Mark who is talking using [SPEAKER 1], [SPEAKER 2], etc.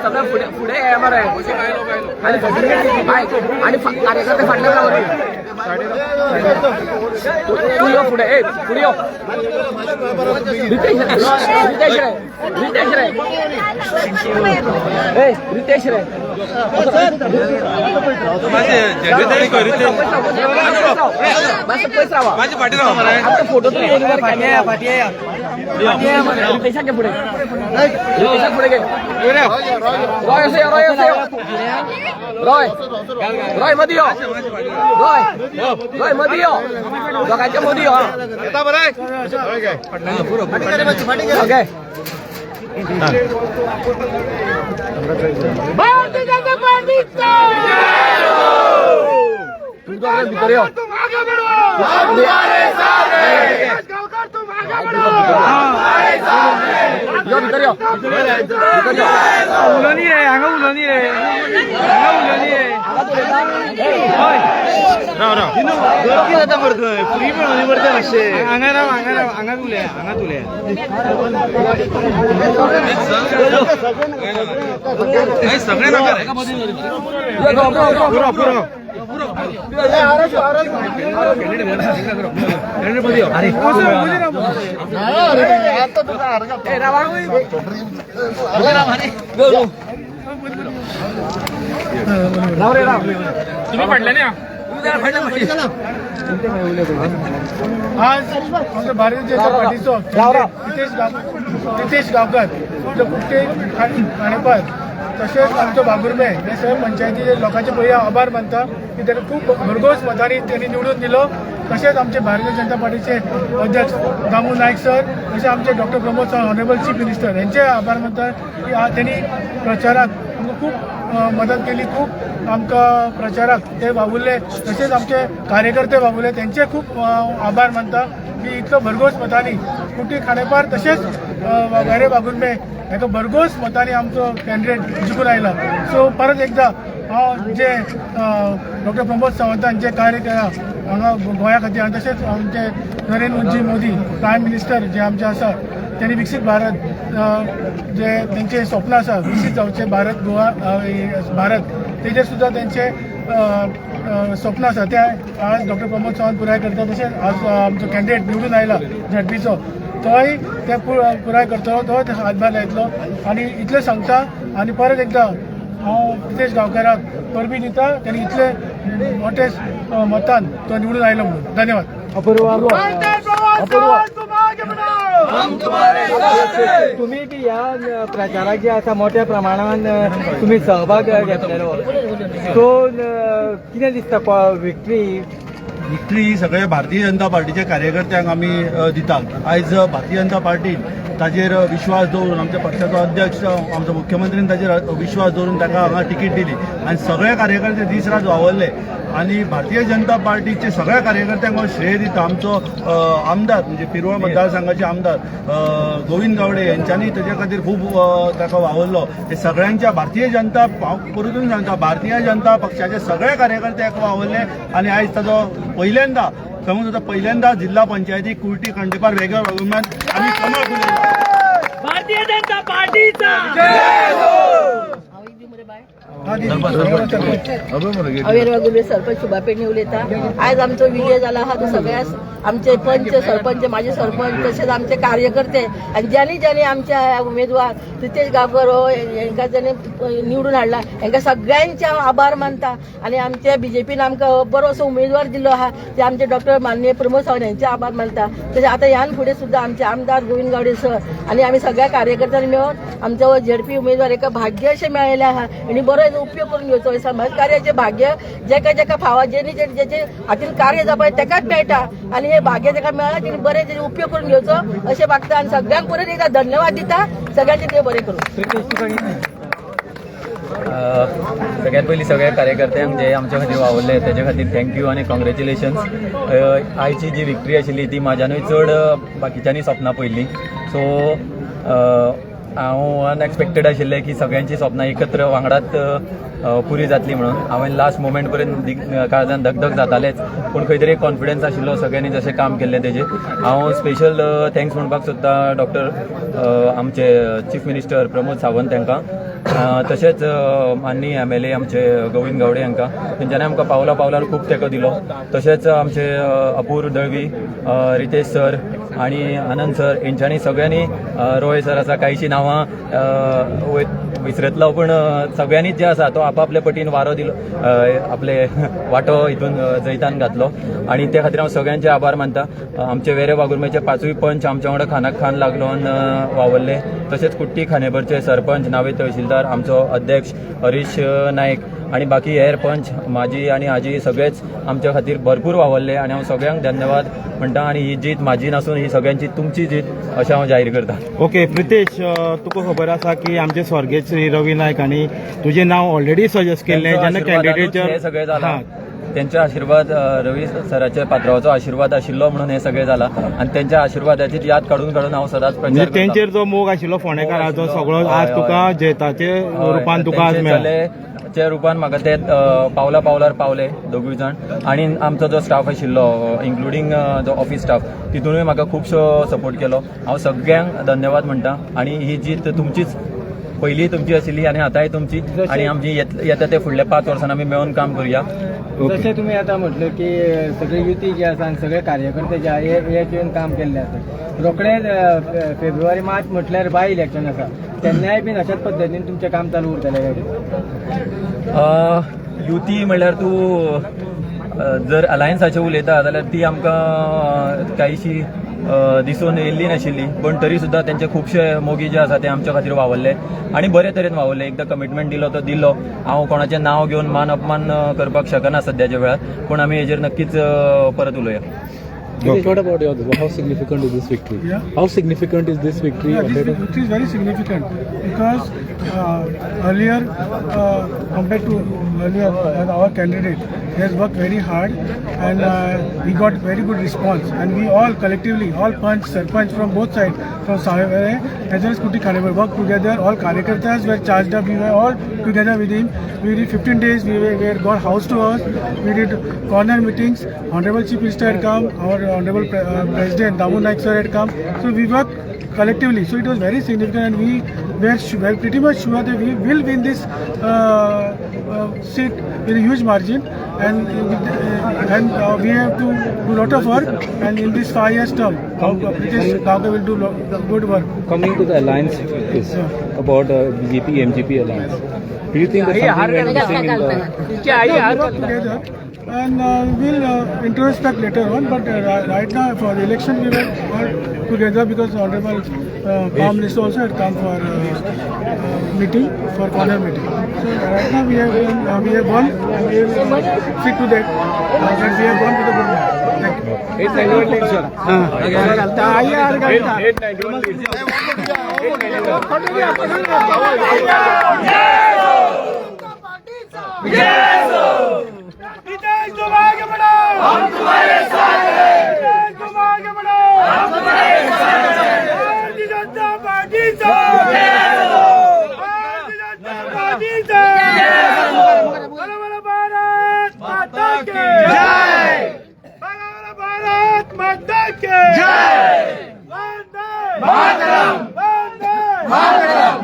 [SPEAKER 1] सगळं पुढे पुढे आहे मरे आणि कार्यकर्ते फाटले तू यो पुढे ए पुढे यो रितेश रे
[SPEAKER 2] माझी पाठी राहा
[SPEAKER 1] फोटो पुढे रॉय मध्ये रॉय मध्ये दोघांच्या मध्ये ओके भारतीय जनता पार्टी भीतर यो भीतर यो
[SPEAKER 2] उलनी रे हांगा उलनी रे गर्दी जाता मरे फ्री पण होणी पडते मातशे हांगा तुले सगळे नका पुरो तुम्ही पडले ना
[SPEAKER 3] आज आमच्या भारतीय जनता पार्टीचो नितेश गांवकर कुट्टे खाणेपार तसेच आमच्या बागुर्मे हे सगळे पंचायतीचे लोकांचे पहिले आभार मानता की त्यांना खूप भरघोस मतांनी त्यांनी निवडून दिलो. तसेच आमचे भारतीय जनता पार्टीचे अध्यक्ष दामू नाईक सर तसे आमचे doctor Pramod sir honourable chief minister यांचे आभार मानता की त्यांनी प्रचारात आमकां खूप मदत केली. खूप आमकां प्रचाराक ते वावुरले तसेच आमचे कार्यकर्ते वावुरले त्यांचे खूप आभार मानता की इतलो भरघोस मतांनी कुट्टी खाणेपार तसेच वेरे बागुर्मे हेका भरघोस मतांनी आमचो कॅन्डिडेट जिखून आयला. सो परत एकदा हांव जे डॉक्टर प्रमोद सावंतान जे कार्य केला हांगा गोंया खातीर आनी तशेंच आमचे नरेंद्र मोदी प्रायम मिनिस्टर जे आमचे आसा त्यांनी विकसीत भारत जे त्यांचे स्वप्न आसा विकसीत जावचे भारत गोवा भारत तेजेर सुद्धा त्यांचे स्वप्न आसा ते आज डॉक्टर प्रमोद सावंत पुराय करता. तशेंच आज आमचो कॅन्डिडेट निवडून आयला झडपीचो तोय ते पुराय करतलो तो हातभार लायतलो आणि इतले सांगता आणि परत एकदा हांव नितेश गांवकाराक परबी दिता त्यांनी इतले मोठे मतान तो निवडून आयलो म्हणून. धन्यवाद.
[SPEAKER 4] तुम्ही बी या प्रचाराक जे आसा मोठ्या प्रमाणान तुम्ही सहभाग घेतलेलो सो कितें दिसता
[SPEAKER 5] विक्ट्री सगळे भारतीय जनता पार्टीच्या कार्यकर्त्यांक आमी दितात. आयज भारतीय जनता पार्टीन ताजेर विश्वास दवरून आमच्या पक्षाचो अध्यक्ष आमचो मुख्यमंत्रीन ताजेर विश्वास दवरून ताका हांगा तिकीट दिली आणि सगळे कार्यकर्ते दीस रात वावरले आणि भारतीय जनता पार्टीचे सगळ्या कार्यकर्त्यांक हांव श्रेय दिता. आमचो आमदार म्हणजे पिरवळ मतदारसंघाचे आमदार गोविंद गावडे यांच्यानी ताचे खातीर खूब ताका वावरलो. हे सगळ्यांच्या भारतीय जनता परतून सांगता भारतीय जनता पक्षाचे सगळे कार्यकर्ते हाका वावरले आणि आयज ताजो पहिल्यांदा जिल्हा पंचायती कुर्टी खांडेपार वेगळ्या वागुर्म्यात आम्ही कमळ फुलयला.
[SPEAKER 2] भारतीय जनता पार्टीचा
[SPEAKER 6] अवेर वागुर्मे सरपंच शुभा पेडणे उलयता. आज आमचो विजय जाला हा तो सगळ्या आमचे पंच सरपंच माजी सरपंच तसेच आमचे कार्यकर्ते आणि ज्यांनी आमच्या उमेदवार नितेश गांवकर हांकां ज्यांनी निवडून हाडला हांकां सगळ्यांचे आभार मानता. आणि आमच्या बीजेपीन आमकां बरो असो उमेदवार दिल्लो आहा ते आमचे डॉक्टर माननीय प्रमोद सावंत यांचे आभार मानता. तशें आतां ह्यान फुडें सुद्दां आमचे आमदार गोविंद गावडे सर आणि आमी सगळ्या कार्यकर्त्यांनी मेळून आमचो झडपी उमेदवार एका भाग्य अशें मेळयलें आहा आनी बरो उपयोग करून घेवचो. समाजकार्याचे भाग्य जेका फावा जेचे हातीन कार्य जावपाक तेकाच मेळटा आणि हे भाग्य जेका मेळ्ळा तिने बरे तेजे उपयोग करून घेवचो अशें मागता आणि सगळ्यांक परत एकदा धन्यवाद दिता. सगळ्यांचे देव बरें करूं.
[SPEAKER 4] सगळ्यात पयलीं सगळ्या कार्यकर्त्यांक जे आमच्या खातीर वावरले तेजे खातीर थँक्यू आनी कॉंग्रेच्युलेशन्स. आयची जी विक्ट्री आशिल्ली ती म्हाज्यानूय चड बाकीच्यांनी सपनां पयलीं. सो
[SPEAKER 7] हांव अनएक्सपेक्टेड आशिल्लें की सगळ्यांची सपनां एकत्र वांगडात पुरी जातली म्हणून. हांवें लास्ट मोमेंट पर्यंत काळजान धगधग जातालेच, पूण खंय तरी एक आशिल्लो सगळ्यांनी जशें काम केल्लें तेजेर. हांव स्पेशल थँक्स म्हणपाक सोदतां डॉक्टर आमचे चीफ मिनिस्टर प्रमोद सावंत तांकां, तशेंच माननीय MLA आमचे गोविंद गावडे हांकां. तेंच्यांनी आमकां पावला पावलार खूब तेंको दिलो. तशेंच आमचे अपूर्व दळवी, रितेश सर आणि आनंद सर हेंच्यांनी सगळ्यांनी, रोय सर आसा, कांयशीं नांवां विसरतलो पूण सगळ्यांनीच जे आसा तो आपापले पटीन वारो दिलो, आपले वांटो हितून जैतान घातलो आणि त्या खातीर हांव सगळ्यांचे आभार मानता. आमचे वेरे वागुर्मेचे 5य पंच आमच्या वांगडा खानाक खान लागून वावरले. तशेंच कुट्टी खानेबरचे सरपंच, नावे तहसीलदार, आमचो अध्यक्ष हरीश नायक आणि बाकी हेर पंच, माजी आणि आजी सगळेच आमच्या खातीर भरपूर वावरले आणि हांव सगळ्यांक धन्यवाद म्हणटा. आणि ही जीत म्हाजी नासून ही सगळ्यांची तुमची जीत अशें हांव जाहीर करता.
[SPEAKER 2] ओके प्रितेश, तुका खबर आसा की आमचे स्वर्गीय श्री रवी नायक हांणी तुजें नांव ऑलरेडी सजेस्ट केल्लें जेन्ना कॅन्डिडेटच्या
[SPEAKER 7] हे सगळें जालां. त्यांचे आशीर्वाद, रवी सराच्या पात्रांचो आशीर्वाद आशिल्लो म्हणून हे सगळें जालां आणि त्यांच्या आशीर्वादाची याद काडून काडून हांव सदांच प्रचार करतां.
[SPEAKER 2] तेंचेर जो मोग आशिल्लो फोंडेकाराचो सगळो आज तुका जैताचे रुपान तुका आज मेळ्ळा.
[SPEAKER 7] च्या रुपान म्हाका ते पावला पावलार पावले दोगूय जाण. आणि आमचो जो स्टाफ आशिल्लो इन्क्लुडींग जो ऑफिस स्टाफ तितूनय म्हाका खुबसो सपोर्ट केलो. हांव सगळ्यांक धन्यवाद म्हणटा. आणि ही जीत तुमचीच, पयलीं तुमची आशिल्ली आणि आतांय तुमची, आणि आमची येता ते फुडल्या 5 वर्सान आमी मेळून काम करूया.
[SPEAKER 4] जशें तुमी आतां म्हटलें की सगळे युती जे आसा आनी सगळे कार्यकर्ते जे आसा एक येवन काम केल्ले आसा. रोखडेच फेब्रुवारी मार्च म्हटल्यार बाय इलेक्शन आसा, तेन्नाय बीन अशाच पद्दतीन तुमचें काम चालू उरतलें.
[SPEAKER 7] युती म्हणल्यार तूं जर अलायन्साचें उलयता जाल्यार ती आमकां कांयशी दिसून येयल्ली नाशिल्ली, पण तरी सुद्दां तेंचे खुबशे मोगी जे आसा ते आमच्या खातीर वावरले आणि बरे तरेन वावरले. एकदां कमिटमेंट दिलो तो दिलो. हांव कोणाचें नांव घेवन मान अपमान करपाक शकना सद्याच्या वेळार, पूण आमी हेजेर नक्कीच परत उलोवया.
[SPEAKER 1] What about how significant is this victory?
[SPEAKER 3] Yeah.
[SPEAKER 1] How significant is this victory?
[SPEAKER 3] Yeah, this victory is very significant because earlier, compared to earlier, our candidate he has worked very hard and he got very good response. And we all collectively, all punch, sarpanch from both sides, from Sahibare as well as Kuti Khanebar, worked together. All Karyakartas were charged up. We were all together with him. We did 15 days. We got house to house. We did corner meetings. Honorable Chief Minister had come. Our Honorable President Damu Naik sir had come. So we worked collectively. So it was very significant, and we were pretty much sure that we will win this seat with a huge margin. And we have to do a lot of work. And in this 5 years term, Pritesh Gawde will do good work.
[SPEAKER 1] Coming to the alliance is about BJP MGP alliance. Do you think that something went missing in the?
[SPEAKER 3] Work together. And we'll introspect later on, but right now for the election we were all together because Honorable Prime Minister also had come for meeting, for corner meeting. So right now we have won, and we will stick to that. And we have won with a good mark. Thank you.
[SPEAKER 4] 891 leads, sir.
[SPEAKER 3] विदेश तुम आगे बढ़ो, हम तुम्हारे साथ हैं। विदेश तुम आगे बढ़ो, हम तुम्हारे साथ हैं। भारतीय जनता पार्टी से जय हो, भारतीय जनता पार्टी से जय हो। बोलो बोलो भारत माता की जय, बोलो बोलो भारत माता की जय। वंदे मातरम, वंदे मातरम।